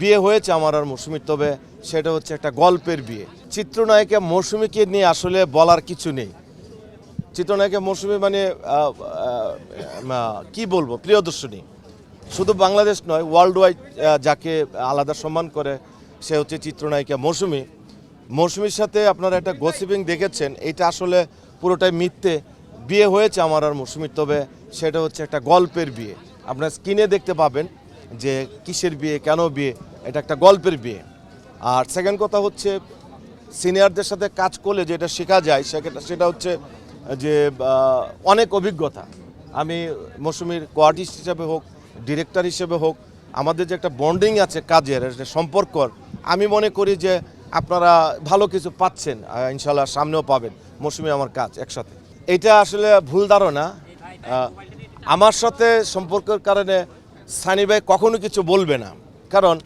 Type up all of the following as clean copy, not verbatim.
বিয়ে হয়েছে আমার আর মৌসুমীর, তবে সেটা হচ্ছে একটা গল্পের বিয়ে। চিত্রনায়িকা মৌসুমীকে নিয়ে আসলে বলার কিছু নেই। চিত্রনায়িকা মৌসুমী মানে কি বলবো, প্রিয়দর্শিনী। শুধু বাংলাদেশ নয়, ওয়ার্ল্ড ওয়াইড যাকে আলাদা সম্মান করে সে হচ্ছে চিত্রনায়িকা মৌসুমী। মৌসুমীর সাথে আপনারা একটা গসিপিং দেখেছেন, এটা আসলে পুরোটাই মিথ্যে। বিয়ে হয়েছে আমার আর মৌসুমীর, তবে সেটা হচ্ছে একটা গল্পের বিয়ে। আপনার স্ক্রিনে দেখতে পাবেন যে কিসের বিয়ে, কেন বিয়ে, এটা একটা গল্পের বিয়ে। আর সেকেন্ড কথা হচ্ছে, সিনিয়রদের সাথে কাজ করলে যেটা শেখা যায় সেটা হচ্ছে যে অনেক অভিজ্ঞতা। আমি মৌসুমীর কোয়ার্টিস্ট হিসেবে হোক, ডিরেক্টর হিসেবে হোক, আমাদের যে একটা বন্ডিং আছে কাজের সম্পর্কর, আমি মনে করি যে আপনারা ভালো কিছু পাচ্ছেন, ইনশাল্লাহ সামনেও পাবেন। মৌসুমী আমার কাজ একসাথে, এটা আসলে ভুল ধারণা। আমার সাথে সম্পর্কের কারণে সানি ভাই কখনো কিছু বলবে না, কারণ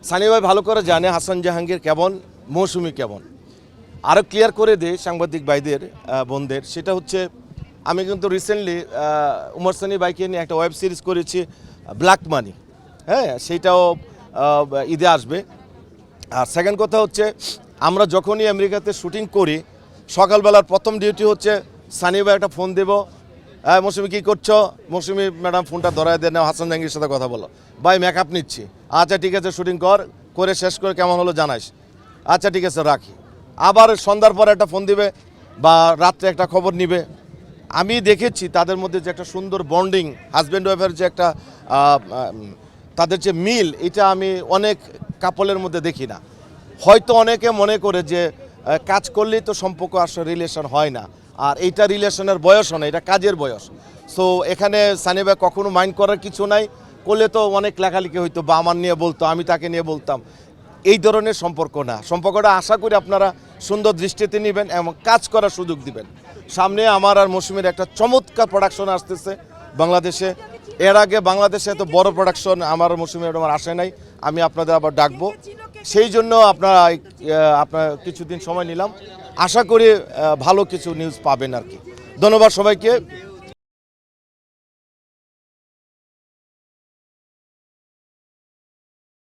সানি ভাই ভালো করে জানে হাসান জাহাঙ্গীর কেমন, মৌসুমী কেমন। আরও ক্লিয়ার করে দিই সাংবাদিক ভাইদের, বোনদের, সেটা হচ্ছে আমি কিন্তু রিসেন্টলি উমর সানি ভাইকে নিয়ে একটা ওয়েব সিরিজ করেছি, ব্ল্যাক মানি। হ্যাঁ, সেইটাও ঈদে আসবে। আর সেকেন্ড কথা হচ্ছে, আমরা যখনই আমেরিকাতে শুটিং করি, সকালবেলার প্রথম ডিউটি হচ্ছে সানি ভাই একটা ফোন দেবো, মৌসুমী কী করছো, মৌসুমী ম্যাডাম ফোনটা ধরায় দেন, হাসান জাহাঙ্গীর সাথে কথা বলো, ভাই মেকআপ নিচ্ছি, আচ্ছা ঠিক আছে শুটিং করে শেষ করে কেমন হলো জানাইস, আচ্ছা ঠিক আছে রাখি। আবার সন্ধ্যার পরে একটা ফোন দিবে বা রাত্রে একটা খবর নিবে। আমি দেখেছি তাদের মধ্যে যে একটা সুন্দর বন্ডিং, হাজব্যান্ড ওয়াইফের যে একটা তাদের যে মিল, এটা আমি অনেক কাপলের মধ্যে দেখি না। হয়তো অনেকে মনে করে যে কাজ করলেই তো সম্পর্ক আসলে রিলেশন হয় না, আর এইটা রিলেশনের বয়সও না, এটা কাজের বয়স। সো এখানে সানি ভাই কখনো মাইন্ড করার কিছু নাই। করলে তো অনেক লেখালেখি হইতো বা আমার নিয়ে বলতো, আমি তাকে নিয়ে বলতাম। এই ধরনের সম্পর্ক না। সম্পর্কটা আশা করি আপনারা সুন্দর দৃষ্টিতে নেবেন এবং কাজ করার সুযোগ দিবেন। সামনে আমার আর মৌসুমীর একটা চমৎকার প্রোডাকশন আসতেছে বাংলাদেশে। এর আগে বাংলাদেশে এত বড় প্রোডাকশন আমার আর মৌসুমীর আমার আসে নাই। আমি আপনাদের আবার ডাকবো, সেই জন্য আপনার কিছুদিন সময় নিলাম। আশা করি ভালো কিছু নিউজ পাবেন আর কি। ধন্যবাদ সবাইকে।